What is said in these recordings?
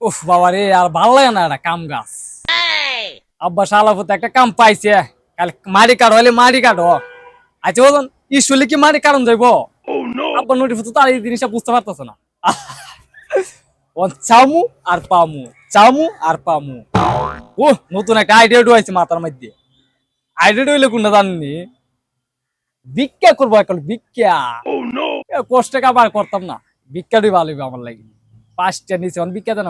উফ বাবা রে, আর ভাল লাগে না এটা কাম গাছ। আব্বা শালাফতে একটা কাম পাইছে, কাল মারি কাটো হলে মারি কাটো। আচ্ছা বলুন, ইস্যুলে কি মারি কারণ যাইব? আব্বা নোটিফিকেশন তো আর এই জিনিসটা বুঝতে পারতেছে না। ও চামু আর পামু, চামু আর পামু। ও নতুন একটা আইডিয়া ঢুকাইছে মাথার মধ্যে। আইডিয়া হইলে কোনটা জাননি, ভিক্ষা করবো এখন, ভিক্ষা। কষ্ট কাবার করতাম না, ভিক্ষাটাই ভালো হইবে আমার লাগে। 5টা নিচে ভিক্ষা দেন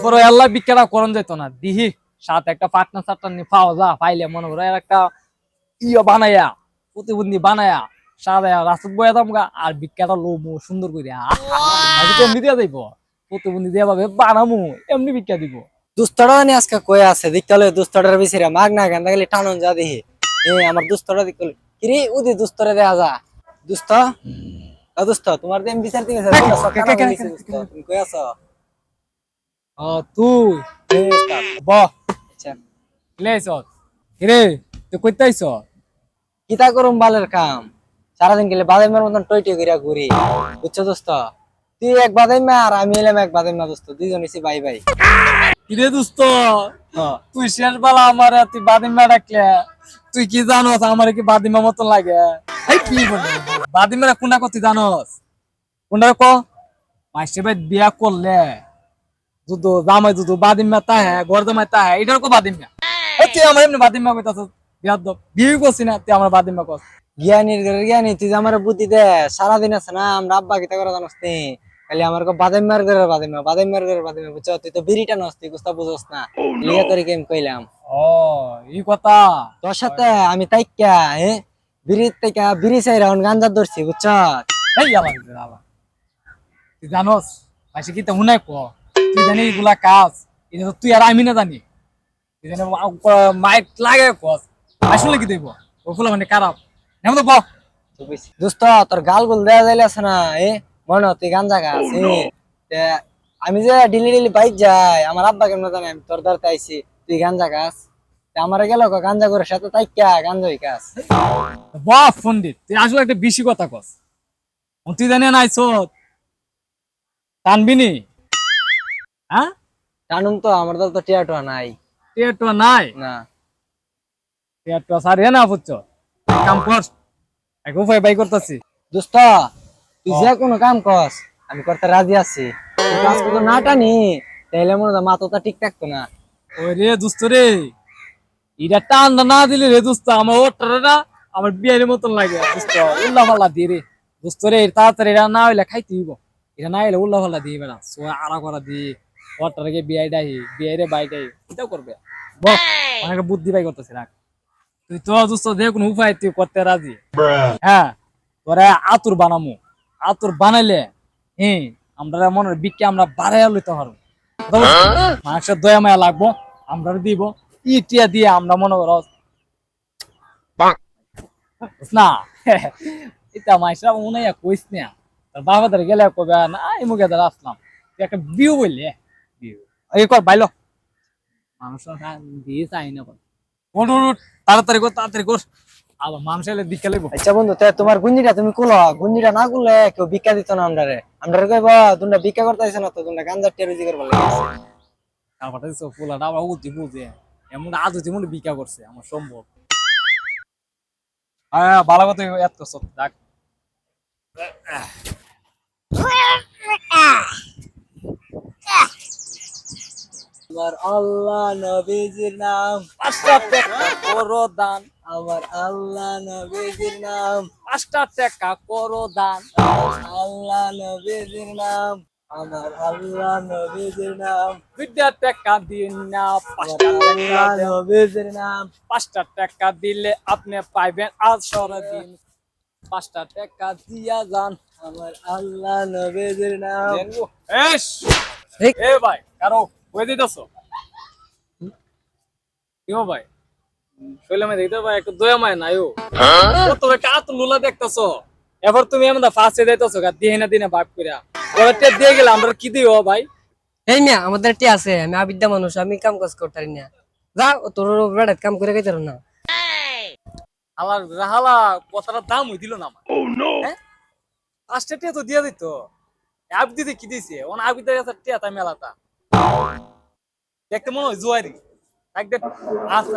পরে আল্লাহ ভিক্ষাটা করন যেত না দিহি, সাথে একটা পাটনা সাটনা নিয়ে পাওয়া যা পাইলে মনে করো একটা ইয়ে বানাইয়া, প্রতিবন্ধী বানায়া সাদায়া রাস্তাত বয়া দাম গা, আর ভিক্ষাটা লোমু সুন্দর করিয়া এমনি দিয়া যাইব। প্রতিবন্ধী দিয়া ভাবে বানামু, এমনি ভিক্ষা দিব। দুস্তটা নি আজকে কয়ে আছে দিকতালে দুস্তটার বিছিরা মাগ না গান্দা গেলে টানন যা দেখি আমার দুস্তটা দিকলে কিরে উদি দুস্তরে দেয়া যা দুস্ত দুস্ত তোমার দেম বিচার দিবে তুমি কই আছো তুই ব আচ্ছা লেছ রে, তুই কইতাইছ? কিতা করুম বালের কাম সারাদিন গেলে বাদাইমার মতন টইটই কইরা ঘুরি বুঝছো দোস্ত তুই এক বাদাইমা আর আমি এলাম এক বাদাইমা দোস্ত দুইজন হইছি বাই বাই কিরে দোস্ত, তুই শেষ বেলা আমার তুই বাদিমা ডাকলে, তুই কি জানোস আমার কি বাদিমা মতো লাগে? এই কি বলে বাদিমারা কোনটা কথা জানোস? কোনটা ক? মাসে ভাই বিয়া করলে যুদ্ধ জামাই যুদ্ধ বাদিমা তা হ্যাঁ, ঘর জামাই তা হ্যাঁ, এটার কো বাদিমা? তুই আমার এমনি বাদিমা কইতাছ, বিয়া দব বিয়ে করছি না, তুই আমার বাদিমা কস। জ্ঞানীর ঘরে জ্ঞানী তুই যে আমার বুদ্ধি দে সারাদিন আছে না আমরা আব্বা কিতা করে জানোস নি খালি আমার বাদাইমার ঘরে বাদাইমার ঘরে বাদাইমা বুঝছো তুই তো বিড়িটা নস তুই কুস্তা বুঝোস না লিয়া তোর কেম কইলাম ও এই কথা। তোর সাথে আমি তাইকা বিড়ির থেকে বিড়ি চাই রাউন্ড গাঞ্জা ধরছি বুঝছো এই আলা তুই জানোস মাসে কি তা হুনাই ক, তুই জানি এগুলা কাজ, এটা তো তুই আর আমি না জানি। তুই জানি মাইক লাগে কস, আসলে কি দেব ওগুলো মানে খারাপ নেম তো ব। দোস্ত তোর গাল গুল দেয়া যাইলে আছে না মনে তুই গাঞ্জা গাছ আমি যে ডিলি ডিলি বাইক যাই আমার আব্বা কেমন জানে আমি তোর ধরতে আইছি তুই গাঞ্জা গাছ আমার গেল গাঞ্জা করে সাথে তাইকা গাঞ্জা হই গাছ বাহ পন্ডিত, তুই আসলে একটা বেশি কথা কস। তুই জানি না আইস টানবিনি, হ্যাঁ টানুম তো আমার দল তো টিয়াটোয়া নাই টিয়াটুয়া নাই না টিয়াটুয়া সারিয়ে না বুঝছ, কাম কর, এক উপায় বাই করতেছি। দোস্ত তুই যে কোনো কাম কস আমি করতে রাজি আছি কাজ করতে না টানি তাহলে মনে হয় মাথাটা ঠিক থাকতো না ওই রে দোস্ত রে, এটা টান না দিলে রে দোস্ত আমার ওটারে না আমার বিয়ের মতন লাগে দোস্ত, উল্লা পাল্লা দিয়ে রে দোস্ত রে, তাড়াতাড়ি এটা না হইলে খাইতে হইব, এটা না হইলে উল্লা পাল্লা দিয়ে বেড়া সো আড়া করা দিয়ে ওটারকে বিয়াই ডাই বিয়াই রে বাই ডাই এটাও করবে। বহ অনেক বুদ্ধি বাই করতেছে রাখ, তুই তো দোস্ত যে কোনো উপায় তুই করতে রাজি। হ্যাঁ তোরা আতুর বানামু, আতুর বানাইলে আমরা মনে বিকে আমরা বাড়াইয়া লইতে পারবো, মানুষের দয়া মায়া লাগবো, আমরা দিব ইটিয়া দিয়ে আমরা মনে করো না। এটা মাইসরা মনে হয় কইস না, তোর বাবা ধরে গেলে কবে না এই মুখে ধরে আসলাম, তুই একটা বিউ বললি বিউ এই কর বাইলো মানুষের দিয়ে চাই না কর, তাড়াতাড়ি কর তাড়াতাড়ি কর, আবার মানুষ এলে দিকে লাগবো। আচ্ছা বন্ধু তোমার গুঞ্জিটা তুমি কুলো গুঞ্জিটা না কুললে কেউ ভিক্ষা দিত না আমরারে আমরারে কইব তোমরা ভিক্ষা করতে আইছ না তো তোমরা গাঞ্জা টেরুজি করবা লাগে তারপরে পোলাটা আবার উঠি বুঝে এমন আজ যেমন বিকা করছে আমার সম্ভব। হ্যাঁ ভালো কথা এত করছো দেখ। আমার আল্লাহ নবীজির নাম 5টা টাকা করো দান, আমার আল্লাহ নবীজির নাম 5টা টাকা করো দান, আল্লাহ নবীজির নাম আমার আল্লাহ নবীজির নাম 2টা টাকা দিন না, 5টা টাকা আল্লাহ নবীজির নাম 5টা টাকা দিলে আপনি পাইবেন আজ সারাদিন, 5টা টাকা দিয়া যান আমার আল্লাহ নবীজির নাম এস এ ভাই কারো কই দিতেছো কেউ ভাই শৈলে মাই দেখতে ভাই একটু দয়া মায় নাই ও কত একটা আত লুলা দেখতেছো, এবার তুমি এমন ফাঁসে দিতেছো গা দিয়ে না দিনে ভাগ কইরা ওরা টেপ দিয়ে গেলে আমরা কি দিও ভাই? এই মিয়া আমাদের টি আছে আমি আবিদ্যা মানুষ আমি কাম কাজ করতে পারি না যা তোর বেড়াত কাম করে খাইতে না হালার হালা কথাটার দাম হই দিল না আমার। হ্যাঁ 5টা টিয়া তো দিয়া দিত, আব দিতে কি দিছে ওনা আবিদের কাছে টিয়া তা মেলাটা দেখতে মনে হয় জুয়ারি একদম আস্তে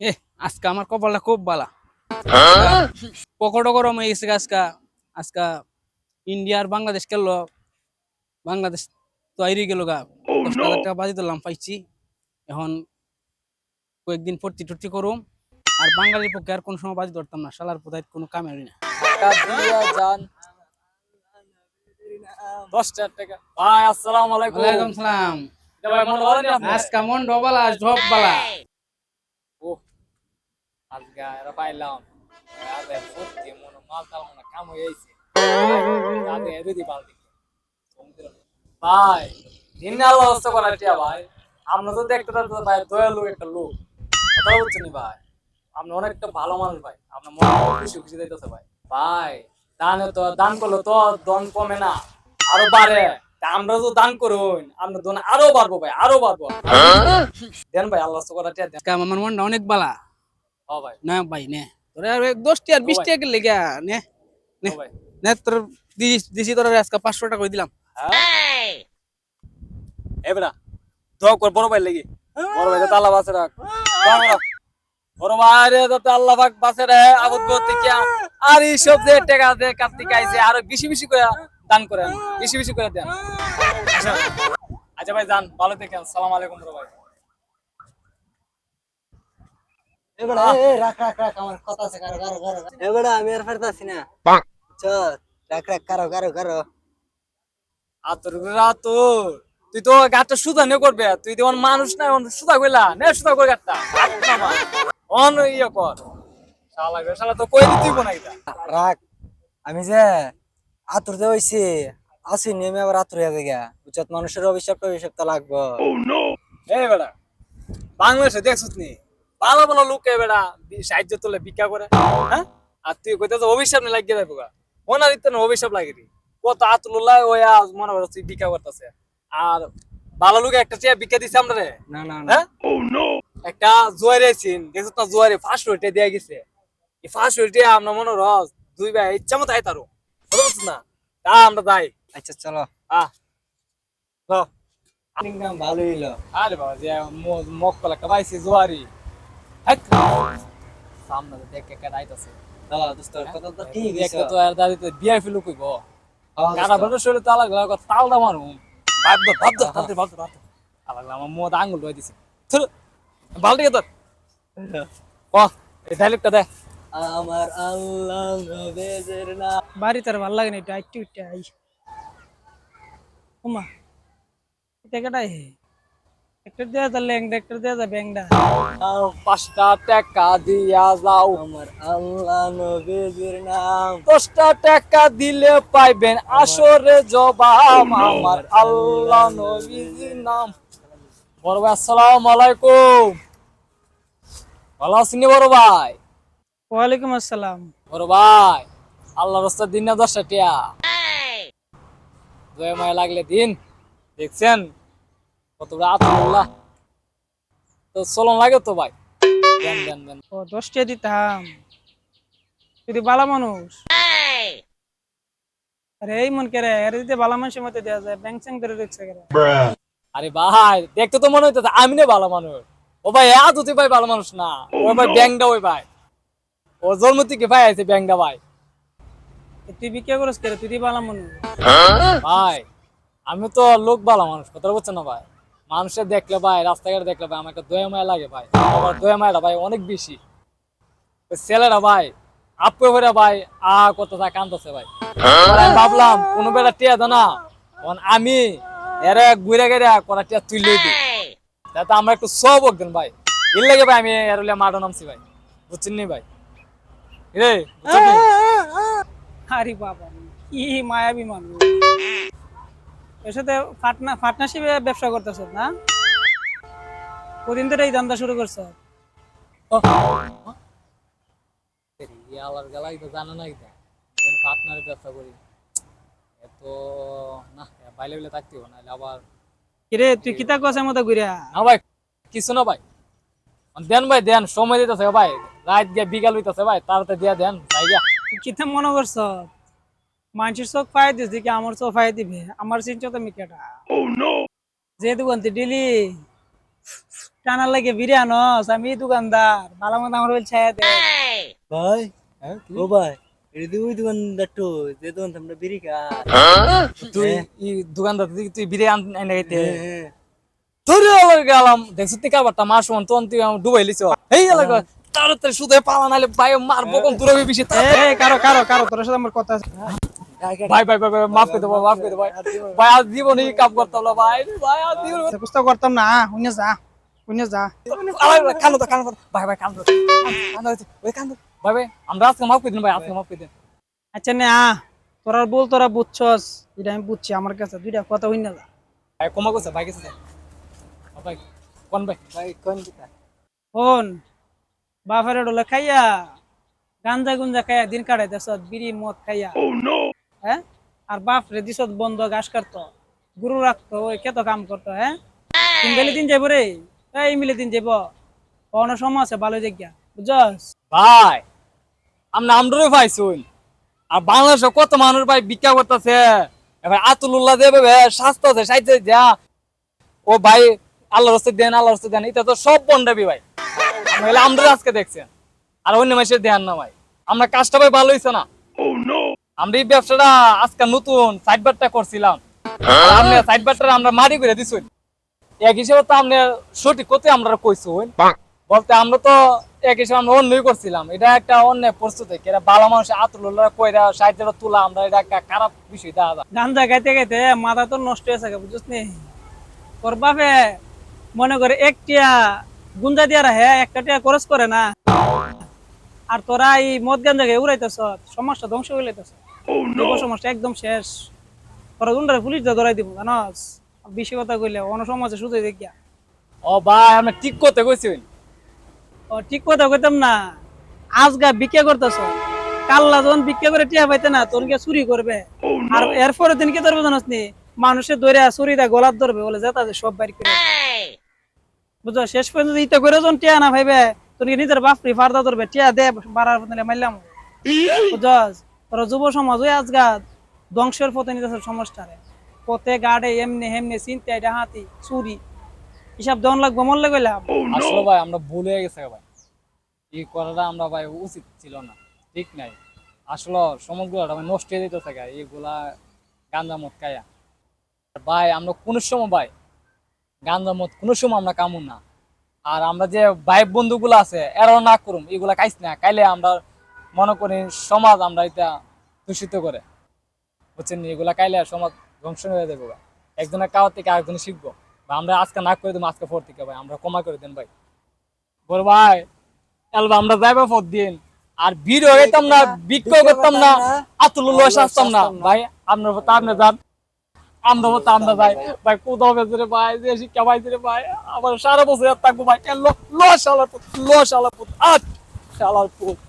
এ আজকে আমার কপালটা খুব বালা পকড় গরম হয়ে গেছে আজকা আজকা ইন্ডিয়া আর বাংলাদেশ খেললো বাংলাদেশ তো হারিয়ে গেল গা 10,000 টাকা বাজি দিলাম পাইছি এখন কয়েকদিন ফুর্তি টুর্তি করুম আর বাঙালির পক্ষে আর কোন সময় বাজি ধরতাম না শালার কোথায় কোনো কামে না যান 10,000 টাকা ভাই আসসালামু আলাইকুম ওয়ালাইকুম সালাম এটা ভাই মনে হয় না আপনার? আজকা মন ডবালা ঝপ বালা ও আজকে এরা পাইলাম আজকে ফুর্তি মনে মাল তাল মনে কাম হয়ে গেছে আজকে এরুদি বালতি ভাই দিন আল্লাহ অবস্থা করা টিয়া ভাই আমরা তো দেখতে তো ভাই দয়ালু একটা লোক কথা বলছেন ভাই আপনি অনেকটা ভালো মানুষ ভাই আপনার মনে খুশি খুশি দিতেছে ভাই ভাই দানে তো দান করলে তো দন কমে না আরো বাড়ে তা আমরা তো দান করুন আমরা দন আরো বাড়বো ভাই আরো বাড়বো দেন ভাই আল্লাহ করা টিয়া দেন আজকে আমার মনটা অনেক বালা ও ভাই না ভাই নে তোর আর 10 আর 20 টাকা লেগে নে ও ভাই নে তোর দিছি তোর আজকে 500 টাকা করে দিলাম এবারে দোয়া কর বড় ভাই লাগি বড় ভাই তো আল্লাহ বাসে রাখ বড় ভাই রে তো আল্লাহ পাক বাসে রে আবদ গতি কি আর এই সব যে টাকা দে কার্তিক আইছে আর বেশি বেশি করে দান করেন বেশি বেশি করে দেন আচ্ছা আচ্ছা ভাই যান ভালো থাকেন আসসালামু আলাইকুম বড় ভাই এবারে রাখ রাখ রাখ আমার কথা আছে কারো কারো কারো এবারে আমি আর ফেরতাছি না চল রাখ রাখ কারো কারো কারো আতর রাতর তুই তো গাছটা সুদা নে করবে তুই তো মানুষ না সুদা কইলা নে সুদা করে গাছটা অন ইয়ে কর শালা রে শালা তো কই দিতেই না এটা রাখ আমি যে আতুরতে হইছি আসি নেমে আবার আতুর হয়ে গেছে বুঝছত মানুষের অভিশাপ তো লাগবো এই বেড়া বাংলাদেশে দেখছিস নি ভালো ভালো লোক এ বেড়া সাহায্য তোলে ভিক্ষা করে হ্যাঁ আর তুই কইতে অভিশাপ নি লাগিয়ে দেবো ওনার ইত্যাদি অভিশাপ লাগে রে কত আতুল্লাহ ওই মনে করছে তুই ভিক্ষা করতেছে আর ভালো লোক একটা চেয়ে ভিক্ষা দিছে আমরা রে না না না হ্যাঁ একটা জোয়ারে সিন দেখছিস না জোয়ারে ফার্স্ট ওইটা দেয়া গেছে এই ফার্স্ট ওইটা আমরা মনে রস দুই ভাই ইচ্ছা মতো আই তারও বুঝছিস না তা আমরা যাই আচ্ছা চলো ল ইনকাম ভালো হইলো আরে বাবা যে মক্কল একটা পাইছি জোয়ারি সামনে দেখে কেটে আইতাছে দোস্ত কথা তো ঠিক দেখে আছে তো আর দাদি তো বিয়া ফেলু কইব কারা বড় শরীরে তালা গলা কথা তালদা মারু ভাবদো আলাগলা আমার মোদ আঙ্গুল ধুয়ে দিছে থুর বালতি কে তোর ক এই ডায়লগটা দে আমার আল্লাহ নবেজের না বাড়ি তার ভালো লাগে না এটা একটু একটু আই ওমা এটা কেটাই হে একটা দেয়া যা ল্যাংডা একটা দেয়া যা ব্যাংডা 5 টাকা দিয়া যাও আমার আল্লাহ নবেজের নাম 10 টাকা দিলে পাইবেন আসরে জবাব আমার আল্লাহ নবীজির নাম বড় ভাই আসসালামু আলাইকুম ভালো আছেন বড় ভাই ওয়ালাইকুম আসসালাম বড় ভাই আল্লাহর রাস্তায় দিন না 10 টাকা দয়া মায়া লাগলে দিন দেখছেন কত আতুল্লাহ তো চলন লাগে তো ভাই দেন দেন দেন ও 10 টাকা দিতাম তুই বালা মানুষ আরে এই মন করে আরে দিতে বালা মানুষের মতে দেয়া যায় ব্যাংক চ্যাং ধরে রেখছে করে আরে ভাই দেখতে তো মনে হইতেছে আমি না ভালো মানুষ ও ভাই তুই ভাই ভালো মানুষ না ও ভাই ব্যাংকটা ওই ভাই ও জন্ম থেকে ভাই আছে ব্যাংকটা ভাই তুই বিক্রি করিস করে তুই বালা মানুষ ভাই আমি তো লোক ভালো মানুষ কথা বলছেন না ভাই মানুষের দেখলে ভাই রাস্তাঘাটে দেখলে ভাই আমার একটা দয়া মায়া লাগে ভাই আমার দয়া মায়াটা ভাই অনেক বেশি ওই ছেলেরা ভাই আপকে ভরে ভাই কত তা কান্দছে ভাই পরে আমি ভাবলাম কোনো বেলা টিয়া দো না আমি এরা ঘুরে গেরে কটা টিয়া তুলে দিই যাতে আমরা একটু সব দেন ভাই এর লাগে ভাই আমি এর মাঠে নামছি ভাই বুঝছেন নি ভাই রে বুঝছেন নি? আরে বাবা কি মায়াবী মানুষ এর সাথে পার্টনারশিপে ব্যবসা করতেছ না কদিন ধরে এই ধান্দা শুরু করছ ইয়ালার গেলাই তো জানা নাই পার্টনারের ব্যবসা করি এত না বাইলে বেলে থাকতে হবে নাহলে আবার কিরে তুই কিতা কষের মতো ঘুরিয়া না ভাই কিছু না ভাই দেন ভাই দেন সময় দিতেছে ভাই রাত গিয়ে বিকাল হইতেছে ভাই তাড়াতাড়ি দিয়া দেন যাই গিয়া তুই কিতা মনে করছ মানুষের চোখ পাই দিস দেখি আমার চোখ পাই দিবে আমার চিন্তা তো মিকেটা যে দোকানতে ডেলি টানার লাগে বিরিয়ানস আমি দোকানদার ভালো মতো আমার বলছে ভাই ও ভাই এটা ওই দোকানদার তো যে দোকান আমরা বিড়ি তুই ই দোকানদার তুই বিরিয়ানি এনে খাইতে তোরে আবার গেলাম দেখছ তুই কাবারটা মার সমান তখন তুই আমার ডুবাই লিছ এই এলাকা তাড়াতাড়ি শুধু পালা নাইলে ভাই মারবো কোন দূরে বেশি কারো কারো কারো তোর সাথে আমার কথা আছে ভাই ভাই ভাই ভাই, মাফ করে দেবো মাফ করে দেবো ভাই ভাই আজ জীবনে কাম করতাম না ভাই ভাই আজ জীবনে বুঝতে করতাম না শুনে যা শুনে যা কানো তো কানো ভাই ভাই কানো কানো ওই কানো ভাই ভাই আমরা আজকে মাফ করে দিন ভাই আজকে মাফ করে দিন আচ্ছা নে তোরা বল তোরা বুঝছস এটা আমি বুঝছি আমার কাছে দুইটা কথা শুনে যা ভাই কমা করছে ভাই গেছে ভাই কোন ভাই ভাই কোন কিতা ফোন বাপের ডলে খাইয়া গাঞ্জা গুঞ্জা খাইয়া দিন কাটাই দেশ বিড়ি মদ খাইয়া হ্যাঁ আর বাপ রে দিস বন্ধ ঘাস কাটতো গরু রাখতো ওই কেত কাম করতো হ্যাঁ তিন বেলে দিন যাবো রে এই মিলে দিন যাবো অন্য সময় আছে ভালো জায়গা বুঝছস ভাই আমরা আমরাও পাইছুন আর বাংলাদেশে কত মানুষ ভাই ভিক্ষা করতেছে এবার আতুল্লাহ দেবে স্বাস্থ্য আছে সাইতে যা ও ভাই আল্লাহর রাস্তায় দেন এটা তো সব বন্ডাবি ভাই আমরা আজকে দেখছেন আর অন্য মাসের দেন না ভাই আমরা কাজটা ভাই ভালো হয়েছে না আমরা এই ব্যবসাটা আজকে নতুন সাইড বারটা করছিলাম আপনি সাইড বারটা আমরা মারি করে দিছুন এক হিসেবে তো আপনি সঠিক করতে আমরা কইছুন বলতে আমরা তো এক হিসেবে আমরা অন্যই করছিলাম এটা একটা অন্য প্রস্তুতি এটা ভালো মানুষ আতুল্লাহ কইরা সাইডটা তোলা আমরা এটা একটা খারাপ বিষয় দেখা গাঞ্জা খাইতে খাইতে মাথা তো নষ্ট হয়ে থাকে বুঝছিস নি তোর বাপে মনে করে একটিয়া গুঞ্জা দিয়া রাখে একটা টিয়া খরচ করে না আর তোরা এই মদ গাঞ্জা খেয়ে উড়াইতেছ সমাজটা ধ্বংস হয়ে লাইতেছ যুব সমাজটা একদম শেষ তোরা গুন্ডারে পুলিশ দিয়ে ধরাই দিব জানস বেশি কথা কইলে অন্য সমাজে শুধু দেখিয়া ও ভাই আমরা ঠিক করতে কইছুন ও ঠিক কথা কইতাম না আজগা ভিক্ষা করতেছ কাল্লা যখন ভিক্ষা করে টিয়া পাইতে না তোর গিয়ে চুরি করবে আর এরপরে দিন কি ধরবে জানাস নি মানুষের ধরে চুরিটা গলাত ধরবে বলে যেটা সব বাইর করে বুঝছো শেষ পর্যন্ত ইটা করে যখন টিয়া না ভাইবে তোর নিজের বাপরি ফারদা ধরবে টিয়া দে বাড়ার পথে মারলাম বুঝছস তোর যুব সমাজ ওই আজগা ধ্বংসের পথে নিতেছে সমাজটারে পথে গাড়ে এমনি হেমনি চিন্তা এটা হাতি চুরি হিসাব দেওয়ান লাগবো মন লাগাইলাম আসলে ভাই আমরা ভুল হয়ে গেছে ভাই এই করাটা আমরা ভাই উচিত ছিল না ঠিক নাই আসলে সমাজগুলো ভাই নষ্ট হয়ে যেতে থাকে এইগুলা গাঁজা মদ খাইয়া ভাই আমরা কোনো সময় ভাই গাঁজা মদ কোনো সময় আমরা কামুন না আর আমরা যে ভাই বন্ধুগুলো আছে এরাও না করুম এগুলা খাইস না খাইলে আমরা মনে করি সমাজ আমরা এটা দূষিত করে বুঝছেন এগুলা খাইলে সমাজ ধ্বংস হয়ে যাবে ভাই একজনের খাওয়ার থেকে আরেকজনে শিখবো বা আমরা আজকে না করে দেবো আজকে পর থেকে ভাই আমরা ক্ষমা করে দেন ভাই বল ভাই তাহলে আমরা যাইবো পর দিন আর ভিড় হয়ে যেতাম না বিক্ষোভ করতাম না আতুল্লাহ আসতাম না ভাই আপনার মতো আপনি যান আমরা মতো আমরা যাই ভাই কোথাও গেছে রে ভাই যে শিক্ষা পাইছে রে ভাই আমার সারা বছর থাকবো ভাই লস আলার পুত আট শালার পুত